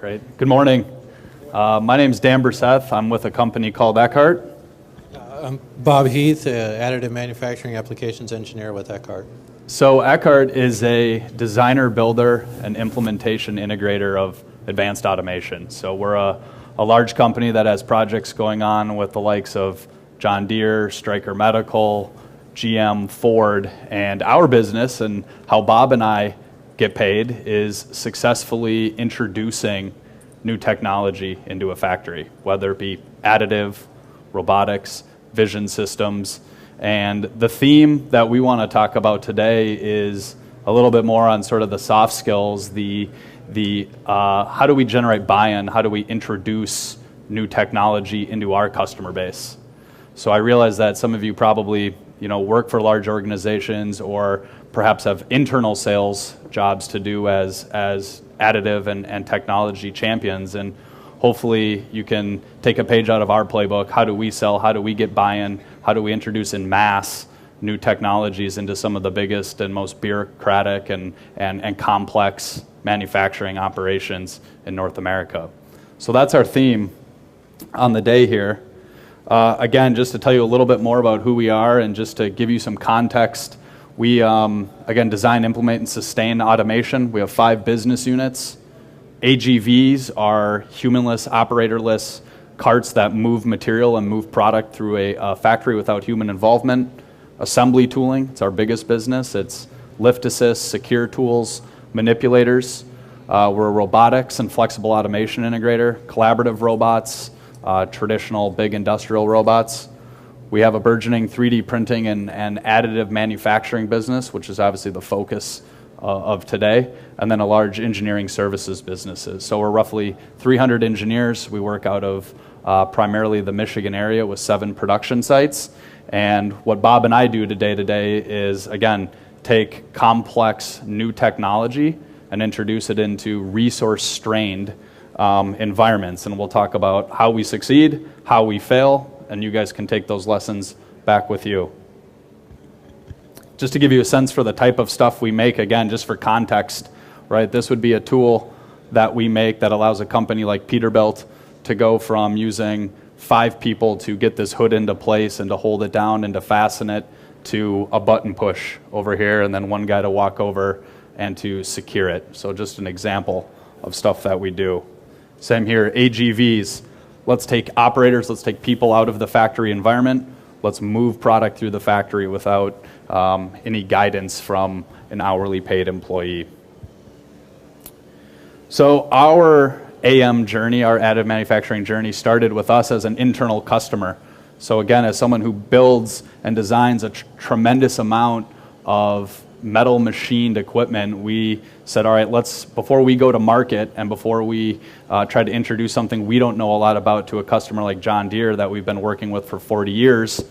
Great. Good morning. My name is Dan Burseth. I'm with a company called Eckhart. I'm Bob Heath, Additive Manufacturing Applications Engineer with Eckhart. So Eckhart is a designer, builder, and implementation integrator of advanced automation. So we're a large company that has projects going on with the likes of John Deere, Stryker Medical, GM, Ford, and our business and how Bob and I get paid is successfully introducing new technology into a factory, whether it be additive, robotics, vision systems. And the theme that we want to talk about today is a little bit more on sort of the soft skills, the how do we generate buy-in, how do we introduce new technology into our customer base. So I realize that some of you probably work for large organizations or perhaps have internal sales jobs to do as additive and technology champions, and hopefully you can take a page out of our playbook. How do we sell? How do we get buy-in? How do we introduce in mass new technologies into some of the biggest and most bureaucratic and complex manufacturing operations in North America? So that's our theme on the day here. Again, just to tell you a little bit more about who we are and just to give you some context, we, again, design, implement, and sustain automation. We have 5 business units. AGVs are humanless, operatorless carts that move material and move product through a factory without human involvement. Assembly tooling, it's our biggest business. It's lift assist, secure tools, manipulators. We're a robotics and flexible automation integrator, collaborative robots, traditional big industrial robots. We have a burgeoning 3D printing and additive manufacturing business, which is obviously the focus of today, and then a large engineering services businesses. So we're roughly 300 engineers. We work out of primarily the Michigan area with 7 production sites. And what Bob and I do today is, again, take complex new technology and introduce it into resource-strained environments. And we'll talk about how we succeed, how we fail, and you guys can take those lessons back with you. Just to give you a sense for the type of stuff we make, again, just for context, right? This would be a tool that we make that allows a company like Peterbilt to go from using 5 people to get this hood into place and to hold it down and to fasten it to a button push over here and then one guy to walk over and to secure it. So just an example of stuff that we do. Same here, AGVs. Let's take operators, let's take people out of the factory environment. Let's move product through the factory without any guidance from an hourly paid employee. So our AM journey, our additive manufacturing journey, started with us as an internal customer. So again, as someone who builds and designs a tremendous amount of metal machined equipment, we said, all right, before we go to market and before we try to introduce something we don't know a lot about to a customer like John Deere that we've been working with for 40 years,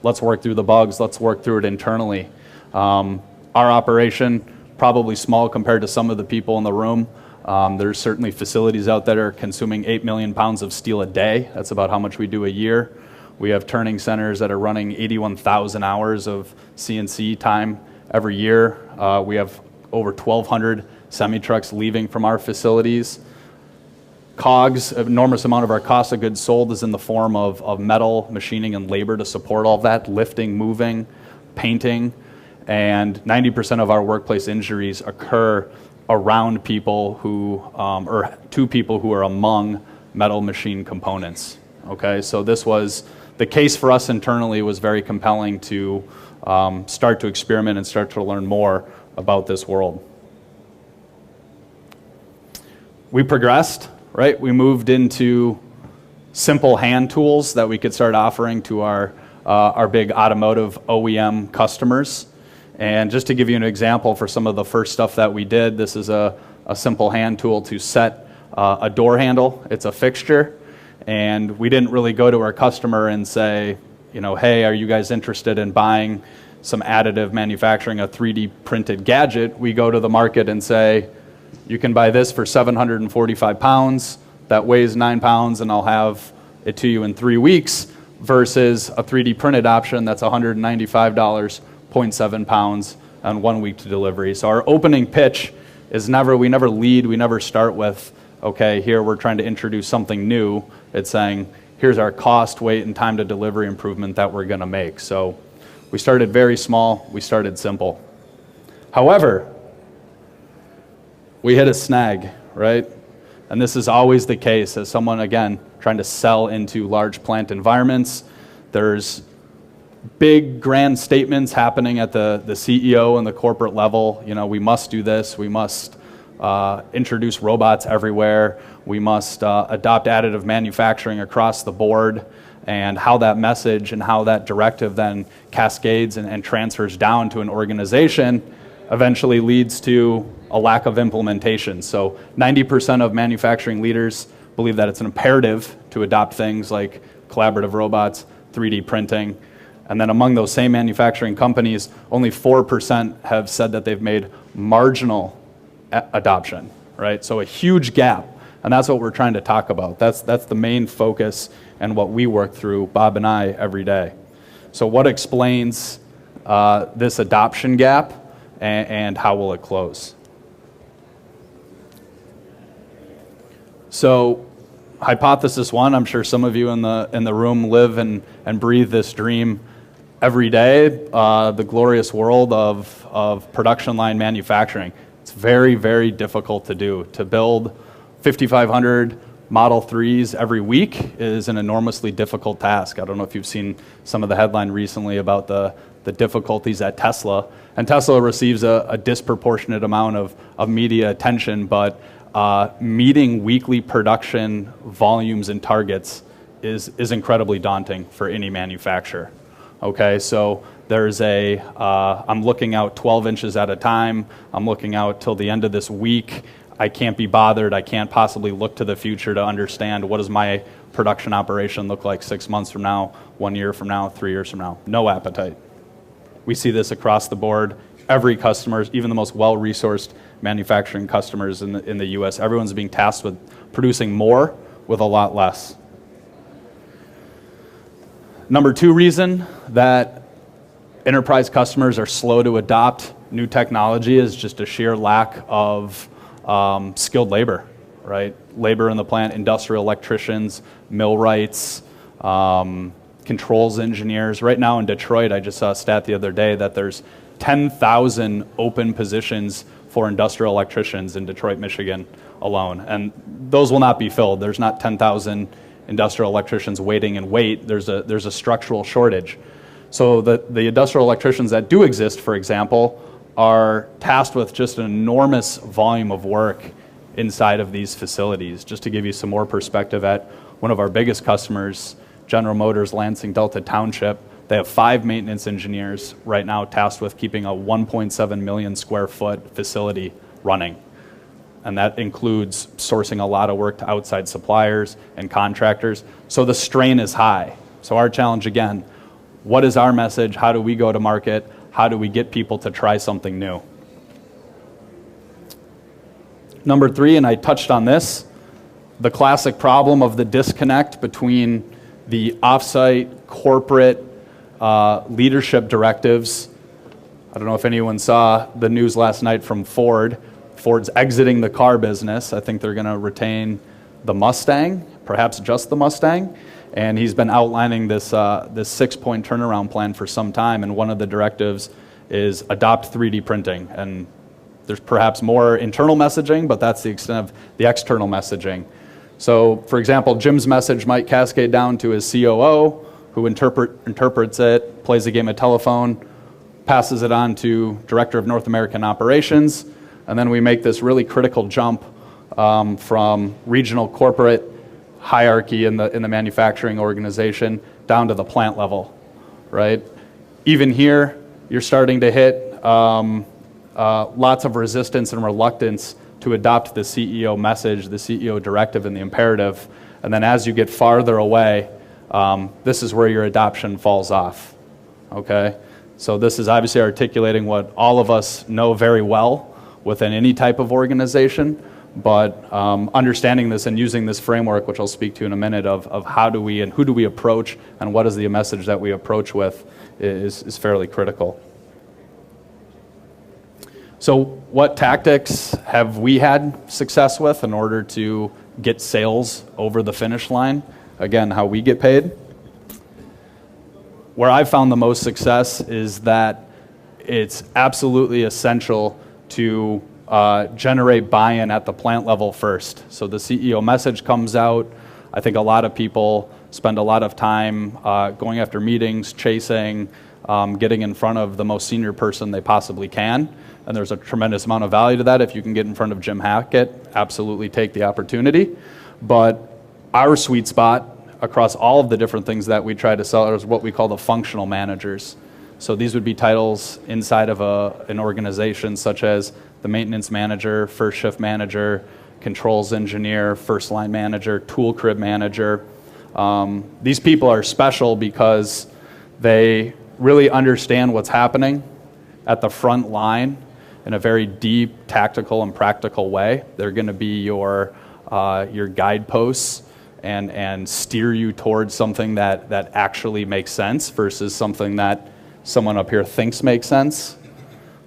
let's work through the bugs, let's work through it internally. Our operation, probably small compared to some of the people in the room. There's certainly facilities out there that are consuming 8 million pounds of steel a day. That's about how much we do a year. We have turning centers that are running 81,000 hours of CNC time every year. We have over 1,200 semi-trucks leaving from our facilities. COGS, an enormous amount of our cost of goods sold is in the form of metal, machining, and labor to support all that, lifting, moving, painting, and 90% of our workplace injuries occur around people who, or to people who are among metal machine components. Okay, so this was, the case for us internally was very compelling to start to experiment and start to learn more about this world. We progressed, right? We moved into simple hand tools that we could start offering to our big automotive OEM customers. And just to give you an example for some of the first stuff that we did, this is a simple hand tool to set a door handle. It's a fixture. And we didn't really go to our customer and say, hey, are you guys interested in buying some additive manufacturing, a 3D printed gadget? We go to the market and say, you can buy this for 745 pounds, that weighs 9 pounds, and I'll have it to you in 3 weeks, versus a 3D printed option that's $195, 0.7 pounds, and 1 week to delivery. So our opening pitch is we never lead, we never start with okay, here we're trying to introduce something new. It's saying, here's our cost, weight, and time to delivery improvement that we're going to make. So we started very small. We started simple. However, we hit a snag, right? And this is always the case as someone, again, trying to sell into large plant environments. There's big, grand statements happening at the CEO and the corporate level. You know, we must do this. We must introduce robots everywhere. We must adopt additive manufacturing across the board. And how that message and how that directive then cascades and transfers down to an organization eventually leads to a lack of implementation. So 90% of manufacturing leaders believe that it's an imperative to adopt things like collaborative robots, 3D printing. And then among those same manufacturing companies, only 4% have said that they've made marginal adoption, right? So a huge gap. And that's what we're trying to talk about. That's the main focus and what we work through, Bob and I, every day. So what explains this adoption gap and how will it close? So hypothesis one, I'm sure some of you in the room live and breathe this dream every day, the glorious world of production line manufacturing. It's very, very difficult to do. To build 5,500 Model 3s every week is an enormously difficult task. I don't know if you've seen some of the headline recently about the difficulties at Tesla. And Tesla receives a disproportionate amount of media attention, but meeting weekly production volumes and targets is incredibly daunting for any manufacturer. Okay, so there's I'm looking out 12 inches at a time. I'm looking out till the end of this week. I can't be bothered. I can't possibly look to the future to understand what does my production operation look like 6 months from now, 1 year from now, 3 years from now. No appetite. We see this across the board. Every customer, even the most well-resourced manufacturing customers in the U.S., everyone's being tasked with producing more with a lot less. Number two reason that enterprise customers are slow to adopt new technology is just a sheer lack of skilled labor, right? Labor in the plant, industrial electricians, millwrights, controls engineers. Right now in Detroit, I just saw a stat the other day that there's 10,000 open positions for industrial electricians in Detroit, Michigan alone. And those will not be filled. There's not 10,000 industrial electricians waiting in wait. There's a structural shortage. So the industrial electricians that do exist, for example, are tasked with just an enormous volume of work inside of these facilities. Just to give you some more perspective, at one of our biggest customers, General Motors, Lansing Delta Township, they have 5 maintenance engineers right now tasked with keeping a 1.7 million square foot facility running. And that includes sourcing a lot of work to outside suppliers and contractors. So the strain is high. So our challenge again, what is our message? How do we go to market? How do we get people to try something new? Number three, and I touched on this, the classic problem of the disconnect between the offsite corporate leadership directives. I don't know if anyone saw the news last night from Ford. Ford's exiting the car business. I think they're going to retain the Mustang, perhaps just the Mustang. And he's been outlining this 6-point turnaround plan for some time, and one of the directives is adopt 3D printing. And there's perhaps more internal messaging, but that's the extent of the external messaging. So, for example, Jim's message might cascade down to his COO, who interprets it, plays a game of telephone, passes it on to Director of North American Operations, and then we make this really critical jump from regional corporate hierarchy in the manufacturing organization down to the plant level, right? Even here, you're starting to hit lots of resistance and reluctance to adopt the CEO message, the CEO directive, and the imperative. And then as you get farther away, this is where your adoption falls off, okay? So this is obviously articulating what all of us know very well within any type of organization, but understanding this and using this framework, which I'll speak to in a minute, of how do we and who do we approach and what is the message that we approach with is fairly critical. So what tactics have we had success with in order to get sales over the finish line? Again, how we get paid. Where I've found the most success is that it's absolutely essential to generate buy-in at the plant level first. So the CEO message comes out. I think a lot of people spend a lot of time going after meetings, chasing, getting in front of the most senior person they possibly can. And there's a tremendous amount of value to that. If you can get in front of Jim Hackett, absolutely take the opportunity. But our sweet spot across all of the different things that we try to sell is what we call the functional managers. So these would be titles inside of an organization such as the maintenance manager, first shift manager, controls engineer, first line manager, tool crib manager. These people are special because they really understand what's happening at the front line in a very deep, tactical, and practical way. They're going to be your guideposts and steer you towards something that actually makes sense versus something that someone up here thinks makes sense.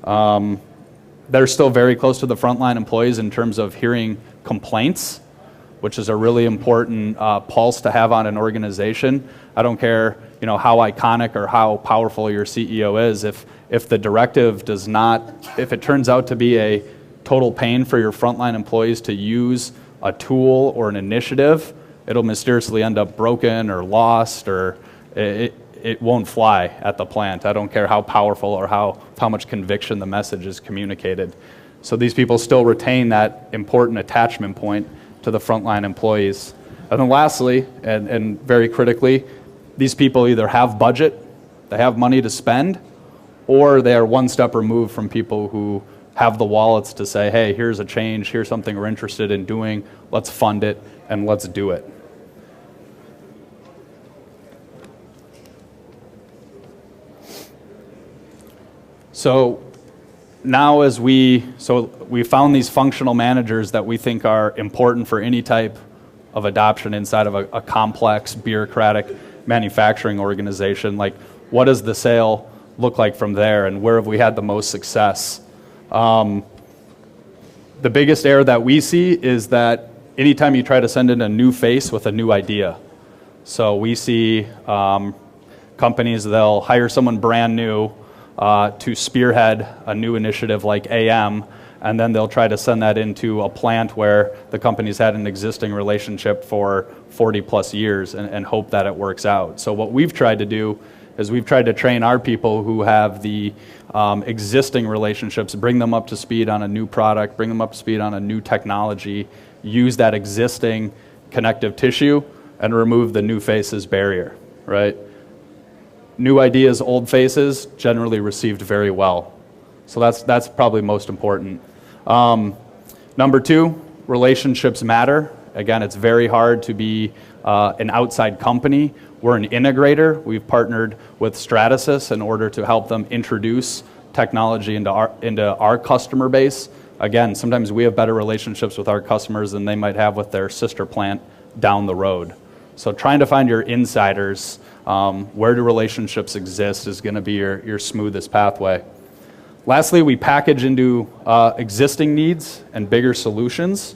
They're still very close to the frontline employees in terms of hearing complaints, which is a really important pulse to have on an organization. I don't care, how iconic or how powerful your CEO is. If the directive does not, if it turns out to be a total pain for your frontline employees to use a tool or an initiative, it'll mysteriously end up broken or lost, or it won't fly at the plant. I don't care how powerful or how much conviction the message is communicated. So these people still retain that important attachment point to the frontline employees. And then lastly, and very critically, these people either have budget, they have money to spend, or they are one step removed from people who have the wallets to say, hey, here's a change, here's something we're interested in doing, let's fund it, and let's do it. So now we found these functional managers that we think are important for any type of adoption inside of a complex, bureaucratic manufacturing organization. Like, what does the sale look like from there, and where have we had the most success? The biggest error that we see is that anytime you try to send in a new face with a new idea. So we see companies, they'll hire someone brand new to spearhead a new initiative like AM, and then they'll try to send that into a plant where the company's had an existing relationship for 40 plus years and hope that it works out. So what we've tried to do is we've tried to train our people who have the existing relationships, bring them up to speed on a new product, bring them up to speed on a new technology, use that existing connective tissue, and remove the new faces barrier, right? New ideas, old faces, generally received very well. So that's probably most important. Number two, relationships matter. Again, it's very hard to be an outside company. We're an integrator. We've partnered with Stratasys in order to help them introduce technology into our customer base. Again, sometimes we have better relationships with our customers than they might have with their sister plant down the road. So trying to find your insiders, where do relationships exist, is going to be your smoothest pathway. Lastly, we package into existing needs and bigger solutions.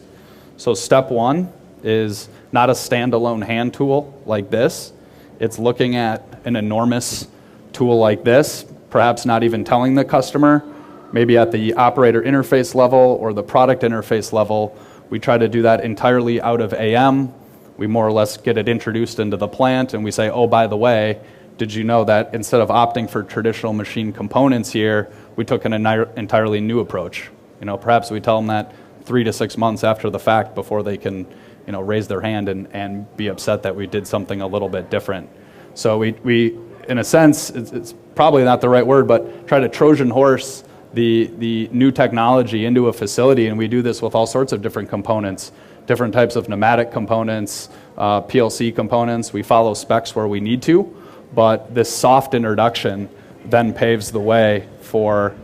So step one is not a standalone hand tool like this. It's looking at an enormous tool like this, perhaps not even telling the customer, maybe at the operator interface level or the product interface level. We try to do that entirely out of AM. We more or less get it introduced into the plant, and we say, oh, by the way, did you know that instead of opting for traditional machine components here, we took an entirely new approach? Perhaps we tell them that 3 to 6 months after the fact before they can raise their hand and be upset that we did something a little bit different. So we in a sense, it's probably not the right word, but try to Trojan horse the new technology into a facility, and we do this with all sorts of different components, different types of pneumatic components, PLC components. We follow specs where we need to, but this soft introduction then paves the way for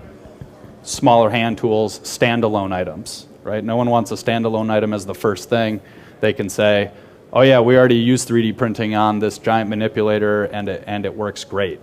smaller hand tools, standalone items, right? No one wants a standalone item as the first thing. They can say, oh yeah, we already use 3D printing on this giant manipulator and it works great.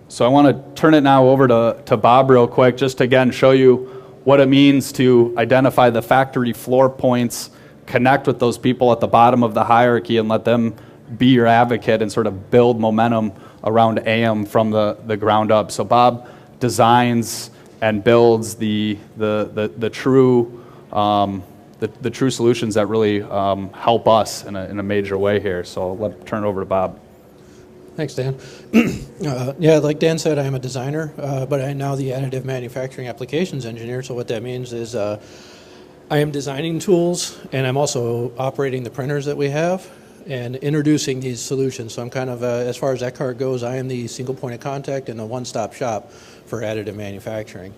So I want to turn it now over to Bob real quick, just to again show you what it means to identify the factory floor points, connect with those people at the bottom of the hierarchy and let them be your advocate and sort of build momentum around AM from the ground up. So Bob designs and builds the true solutions that really help us in a major way here. So let's turn it over to Bob. Thanks, Dan. Yeah, like Dan said, I'm a designer, but I'm now the additive manufacturing applications engineer. So what that means is I am designing tools, and I'm also operating the printers that we have and introducing these solutions. So I'm kind of, as far as Eckhart goes, I am the single point of contact and the one-stop shop for additive manufacturing.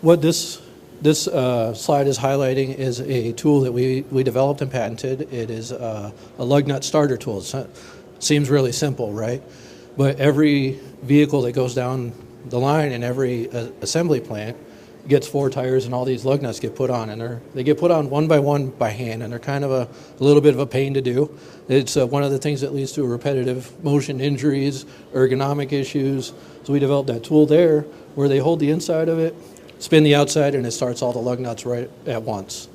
What this slide is highlighting is a tool that we developed and patented. It is a lug nut starter tool. Seems really simple, right? But every vehicle that goes down the line in every assembly plant gets 4 tires, and all these lug nuts get put on, and they get put on one by hand, and they're kind of a little bit of a pain to do. It's one of the things that leads to repetitive motion injuries, ergonomic issues. So we developed that tool there where they hold the inside of it, spin the outside, and it starts all the lug nuts right at once.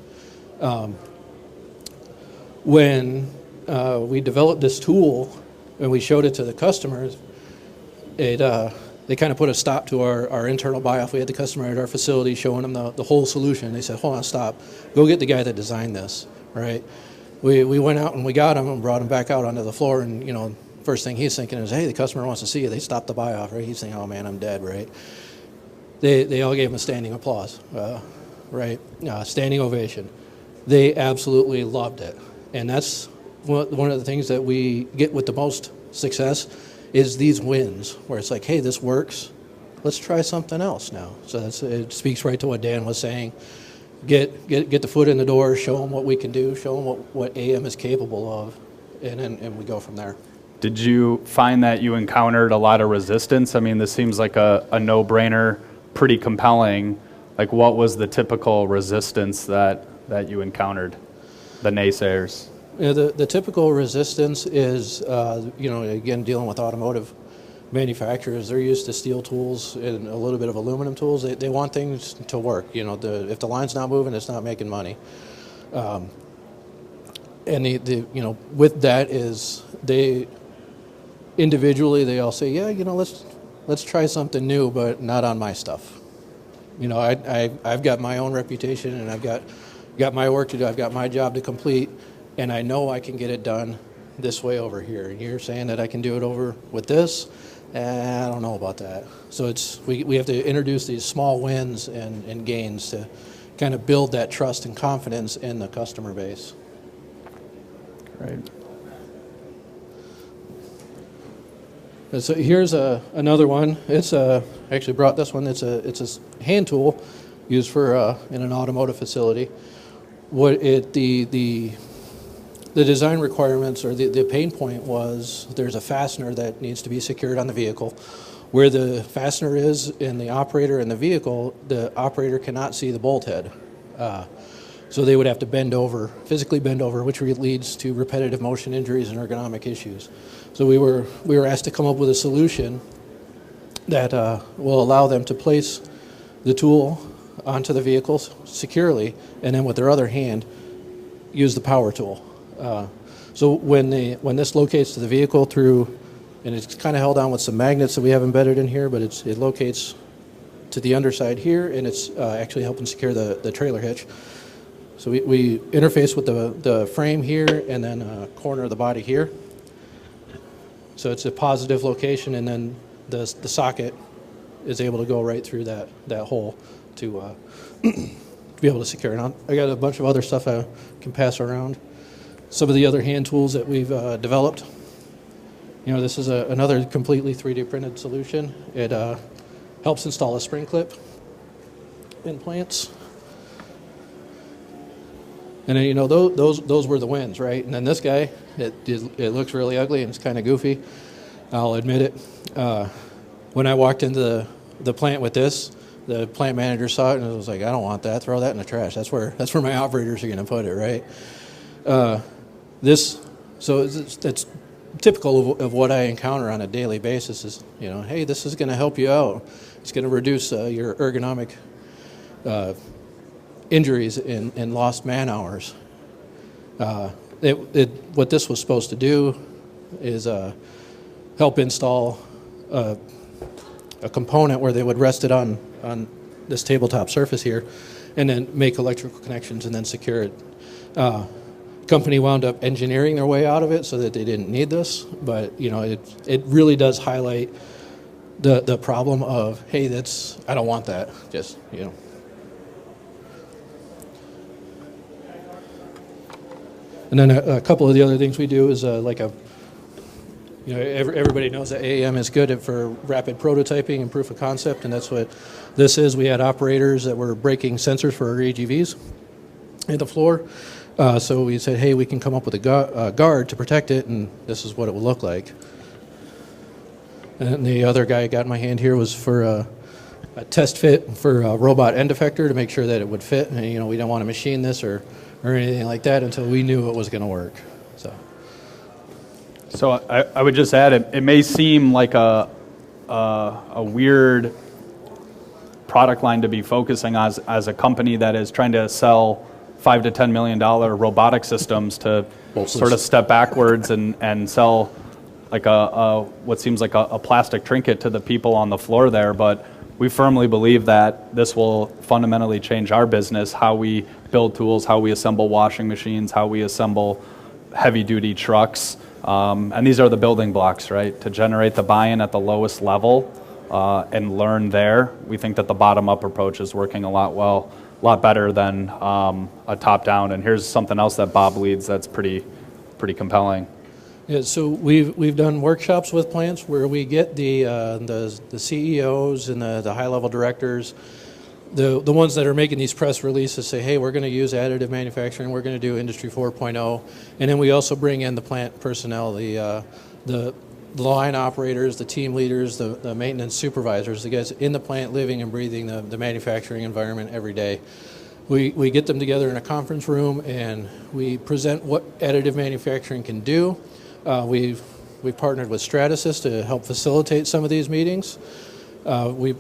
When we developed this tool and we showed it to the customers, they kind of put a stop to our internal buy-off. We had the customer at our facility showing them the whole solution. They said, hold on, stop. Go get the guy that designed this, right? We went out and we got him and brought him back out onto the floor, and, you know, first thing he's thinking is, hey, the customer wants to see you. They stopped the buy-off, right? He's thinking, oh, man, I'm dead, right? They all gave him a standing applause, right? Standing ovation. They absolutely loved it. And that's one of the things that we get with the most success is these wins, where it's like, hey, this works. Let's try something else now. So it speaks right to what Dan was saying. Get the foot in the door, show them what we can do, show them what AM is capable of, and we go from there. Did you find that you encountered a lot of resistance? I mean, this seems like a no-brainer, pretty compelling. Like, what was the typical resistance that you encountered, the naysayers? Yeah, the typical resistance is, again, dealing with automotive manufacturers. They're used to steel tools and a little bit of aluminum tools. They want things to work. You know, if the line's not moving, it's not making money. And with that is they individually they all say, yeah, let's try something new, but not on my stuff. You know, I've got my own reputation, and I've got my work to do. I've got my job to complete. And I know I can get it done this way over here. And you're saying that I can do it over with this? I don't know about that. So we have to introduce these small wins and gains to kind of build that trust and confidence in the customer base. Great. And so here's another one. It's I actually brought this one. It's a hand tool used for in an automotive facility. The design requirements, or the pain point, was there's a fastener that needs to be secured on the vehicle. Where the fastener is in the operator in the vehicle, the operator cannot see the bolt head. So they would have to physically bend over, which leads to repetitive motion injuries and ergonomic issues. So we were asked to come up with a solution that will allow them to place the tool onto the vehicle securely, and then with their other hand, use the power tool. So when this locates to the vehicle through, and it's kind of held on with some magnets that we have embedded in here, but it locates to the underside here, and it's actually helping secure the trailer hitch. So we interface with the frame here, and then corner of the body here. So it's a positive location, and then the socket is able to go right through that hole to be able to secure it. I got a bunch of other stuff I can pass around. Some of the other hand tools that we've developed. You know, this is another completely 3D printed solution. It helps install a spring clip in plants. And then, those were the wins, right? And then this guy, it looks really ugly and it's kind of goofy. I'll admit it. When I walked into the plant with this, the plant manager saw it and was like, I don't want that. Throw that in the trash. That's where my operators are going to put it, right? It's typical of what I encounter on a daily basis is, hey, this is going to help you out. It's going to reduce your ergonomic injuries and lost man hours. What this was supposed to do is help install a component where they would rest it on this tabletop surface here, and then make electrical connections and then secure it. Company wound up engineering their way out of it so that they didn't need this, but it really does highlight the problem of, hey, I don't want that. Just And then a couple of the other things we do is everybody knows that AAM is good for rapid prototyping and proof of concept, and that's what this is. We had operators that were breaking sensors for our AGVs in the floor. So we said, hey, we can come up with a guard to protect it, and this is what it will look like. And the other guy I got in my hand here was for a test fit for a robot end effector to make sure that it would fit. And, we don't want to machine this or anything like that until we knew it was going to work. So I would just add, it may seem like a weird product line to be focusing on as a company that is trying to sell $5 to $10 million robotic systems to sort of step backwards and sell like what seems like a plastic trinket to the people on the floor there. But we firmly believe that this will fundamentally change our business, how we build tools, how we assemble washing machines, how we assemble heavy-duty trucks. And these are the building blocks, right? To generate the buy-in at the lowest level and learn there. We think that the bottom-up approach is working a lot better than a top-down. And here's something else that Bob leads that's pretty compelling. Yeah, so we've done workshops with plants where we get the CEOs and the high-level directors, the ones that are making these press releases, say, hey, we're going to use additive manufacturing, we're going to do Industry 4.0, and then we also bring in the plant personnel, the line operators, the team leaders, the maintenance supervisors, the guys in the plant living and breathing the manufacturing environment every day. We get them together in a conference room and we present what additive manufacturing can do. We've partnered with Stratasys to help facilitate some of these meetings. So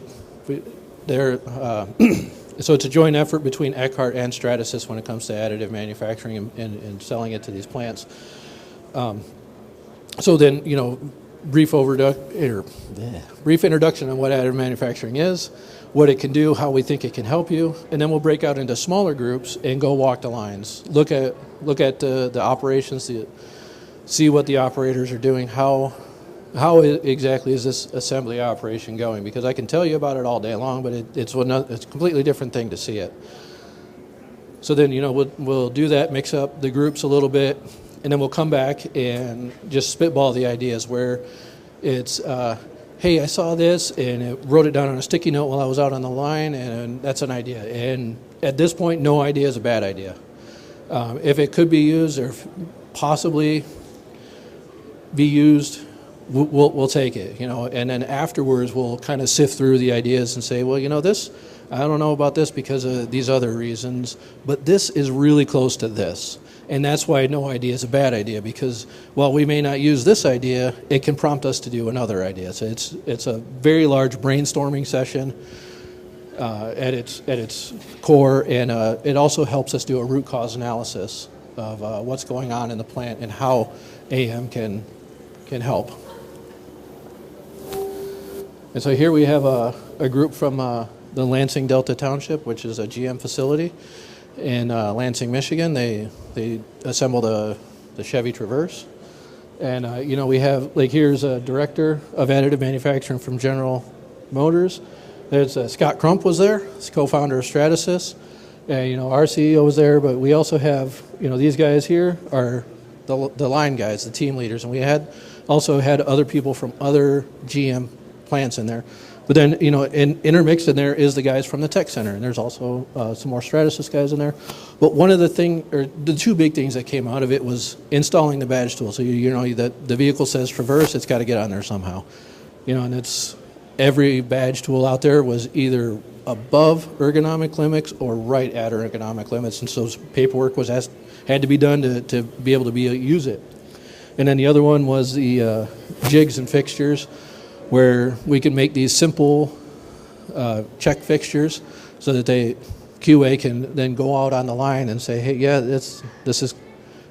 it's a joint effort between Eckhart and Stratasys when it comes to additive manufacturing and selling it to these plants. So then, brief introduction on what additive manufacturing is, what it can do, how we think it can help you, and then we'll break out into smaller groups and go walk the lines. Look at the operations, see what the operators are doing, how exactly is this assembly operation going? Because I can tell you about it all day long, but it's a completely different thing to see it. So then, we'll do that, mix up the groups a little bit, and then we'll come back and just spitball the ideas where it's, hey, I saw this and it wrote it down on a sticky note while I was out on the line, and that's an idea. And at this point, no idea is a bad idea. If it could be used or possibly be used, we'll take it, and then afterwards we'll kind of sift through the ideas and say, well, this, I don't know about this because of these other reasons, but this is really close to this. And that's why no idea is a bad idea, because while we may not use this idea, it can prompt us to do another idea. So it's a very large brainstorming session at its core, and it also helps us do a root cause analysis of what's going on in the plant and how AM can help. And so here we have a group from the Lansing Delta Township, which is a GM facility in Lansing, Michigan. They assembled the Chevy Traverse. And, we have, here's a director of additive manufacturing from General Motors. There's Scott Crump was there. He's co-founder of Stratasys. Our CEO was there, but we also have, these guys here are the line guys, the team leaders. And we also had other people from other GM plants in there. But then, intermixed in there is the guys from the tech center, and there's also some more Stratasys guys in there. But one of the two big things that came out of it was installing the badge tool. So that the vehicle says Traverse, it's got to get on there somehow. And it's every badge tool out there was either above ergonomic limits or right at ergonomic limits, and so paperwork had to be done to be able to use it. And then the other one was the jigs and fixtures, where we can make these simple check fixtures so that QA can then go out on the line and say, hey, yeah, this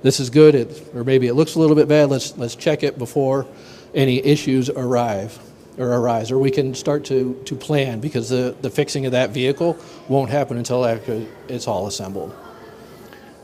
is good, or maybe it looks a little bit bad. Let's check it before any issues arise, or we can start to plan, because the fixing of that vehicle won't happen until after it's all assembled.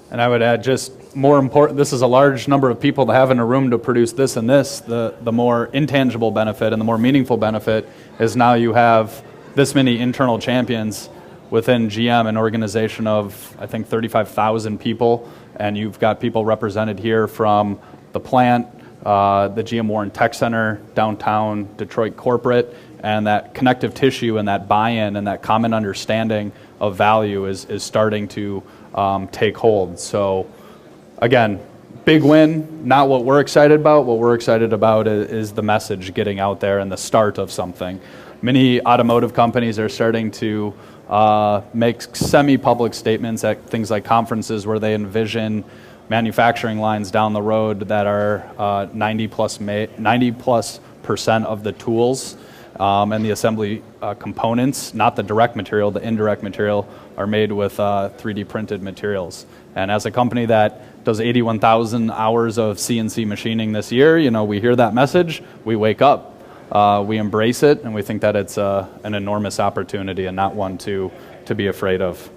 And I would add, just more important, this is a large number of people to have in a room to produce this and this. The more intangible benefit and the more meaningful benefit is now you have this many internal champions within GM, an organization of, I think, 35,000 people, and you've got people represented here from the plant, the GM Warren Tech Center, downtown Detroit corporate, and that connective tissue and that buy-in and that common understanding of value is starting to take hold. So again, big win, not what we're excited about. What we're excited about is the message getting out there and the start of something. Many automotive companies are starting to make semi-public statements at things like conferences where they envision manufacturing lines down the road that are 90 plus % of the tools and the assembly components, not the direct material, the indirect material, are made with 3D printed materials. And as a company that does 81,000 hours of CNC machining this year, we hear that message, we wake up, we embrace it, and we think that it's an enormous opportunity and not one to be afraid of.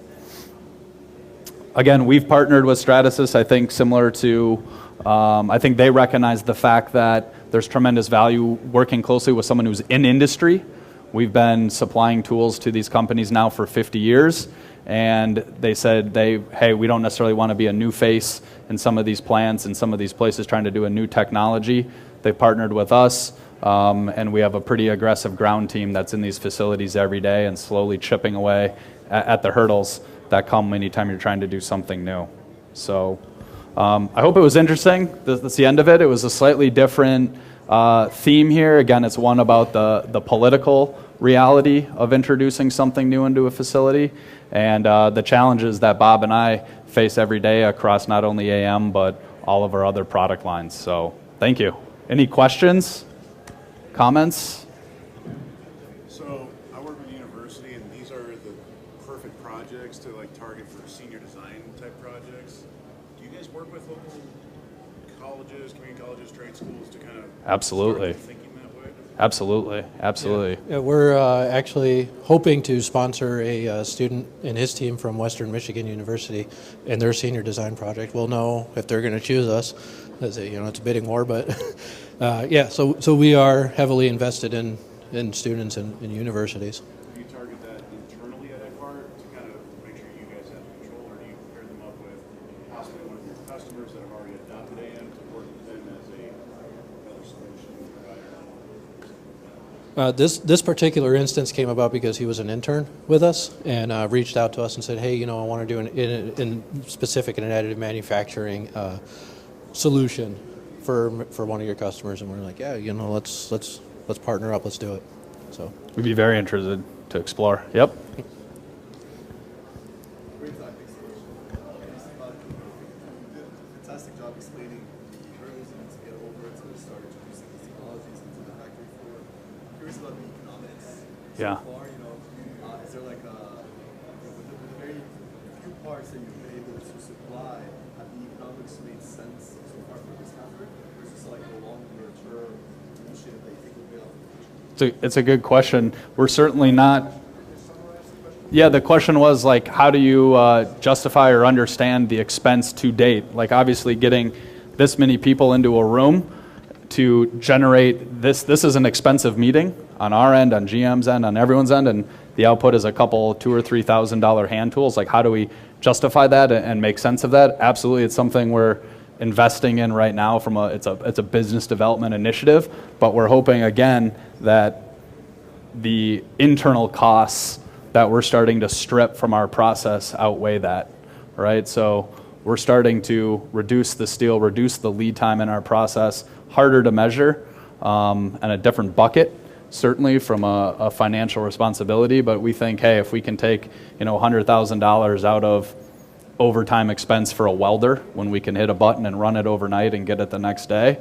Again, we've partnered with Stratasys, I think similar to, I think they recognize the fact that there's tremendous value working closely with someone who's in industry. We've been supplying tools to these companies now for 50 years, and they said, hey, we don't necessarily want to be a new face in some of these plants and some of these places trying to do a new technology. They partnered with us, and we have a pretty aggressive ground team that's in these facilities every day and slowly chipping away at the hurdles that come anytime you're trying to do something new. So I hope it was interesting. That's the end of it. It was a slightly different theme here. Again, it's one about the political reality of introducing something new into a facility and the challenges that Bob and I face every day across not only AM but all of our other product lines. So thank you. Any questions? Comments? So I work with a university, and these are the perfect projects to target for senior design type projects. Do you guys work with local colleges, community colleges, trade schools to kind of Absolutely. start thinking that way? Absolutely. Yeah, we're actually hoping to sponsor a student and his team from Western Michigan University in their senior design project. We'll know if they're going to choose us. It's a bidding war, but so we are heavily invested in students and universities. Do you target that internally at Eckhart to kind of make sure you guys have control, or do you pair them up with possibly one of your customers that have already adopted AM to work with them as another solution provider? This particular instance came about because he was an intern with us and reached out to us and said, hey, I want to do in specific an additive manufacturing solution for one of your customers, and we're like, yeah, let's partner up, let's do it. So We'd be very interested to explore. Yep. Fantastic job explaining the hurdles you need to get over to start introducing these technologies into the factory floor. I'm curious about the economics. Yeah. So far, is there with the very few parts that you've been able to supply, have the economics made sense so far for this effort, versus a longer term solution that you think will be able? It's a good question. We're certainly not. Yeah, the question was how do you justify or understand the expense to date? Obviously getting this many people into a room to generate this is an expensive meeting on our end, on GM's end, on everyone's end, and the output is a couple $2,000 or $3,000 hand tools. How do we justify that and make sense of that? Absolutely, it's something we're investing in right now. It's a business development initiative, but we're hoping again that the internal costs that we're starting to strip from our process outweigh that, right? So we're starting to reduce the steel, reduce the lead time in our process, harder to measure, and a different bucket, certainly from a financial responsibility, but we think, hey, if we can take $100,000 out of overtime expense for a welder when we can hit a button and run it overnight and get it the next day,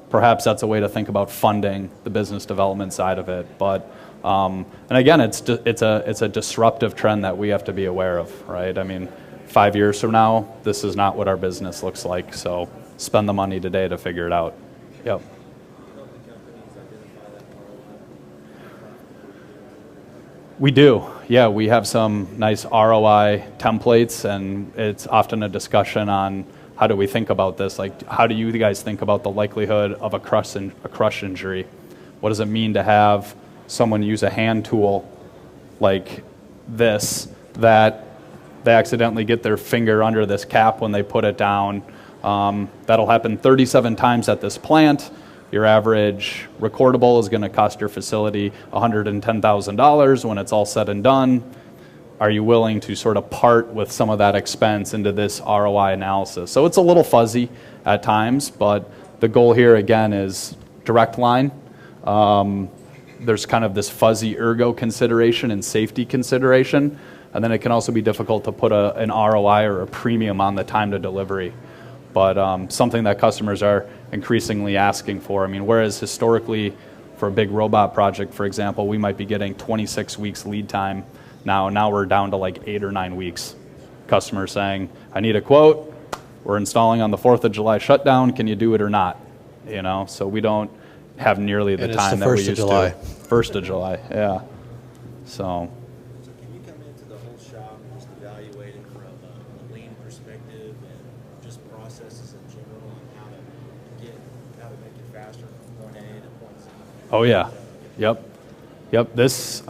perhaps that's a way to think about funding the business development side of it. But and again, it's a disruptive trend that we have to be aware of, right? I mean, 5 years from now, this is not what our business looks like. So spend the money today to figure it out. Yep. We do. Yeah, we have some nice ROI templates, and it's often a discussion on how do we think about this? Like, how do you guys think about the likelihood of a crush injury? What does it mean to have someone use a hand tool like this, that they accidentally get their finger under this cap when they put it down? That'll happen 37 times at this plant. Your average recordable is going to cost your facility $110,000 when it's all said and done. Are you willing to sort of part with some of that expense into this ROI analysis? So it's a little fuzzy at times, but the goal here again is direct line. There's kind of this fuzzy ergo consideration and safety consideration, and then it can also be difficult to put an ROI or a premium on the time to delivery. But something that customers are increasingly asking for. I mean, whereas historically for a big robot project, for example, we might be getting 26 weeks lead time. Now we're down to like 8 or 9 weeks. Customers saying, I need a quote. We're installing on the 4th of July shutdown. Can you do it or not? You know, so we don't have nearly the time that we used to. 1st of July, yeah. So can you come into the whole shop and just evaluate it from a lean perspective and just processes in general and how to make it faster from point A to point Z? Oh yeah, yep. This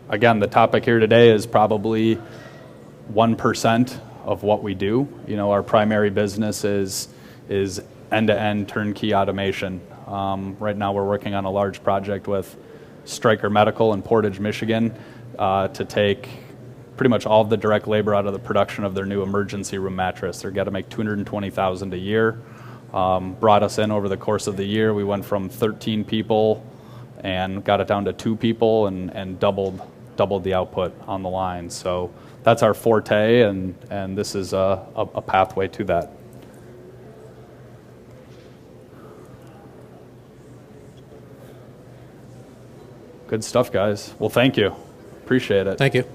again, the topic here today is probably 1% of what we do. You know, our primary business is end-to-end turnkey automation. Right now, we're working on a large project with Stryker Medical in Portage, Michigan, to take pretty much all of the direct labor out of the production of their new emergency room mattress. They're got to make $220,000 a year. Brought us in over the course of the year. We went from 13 people and got it down to 2 people and doubled the output on the line. So that's our forte, and this is a pathway to that. Good stuff, guys. Well, thank you. Appreciate it. Thank you.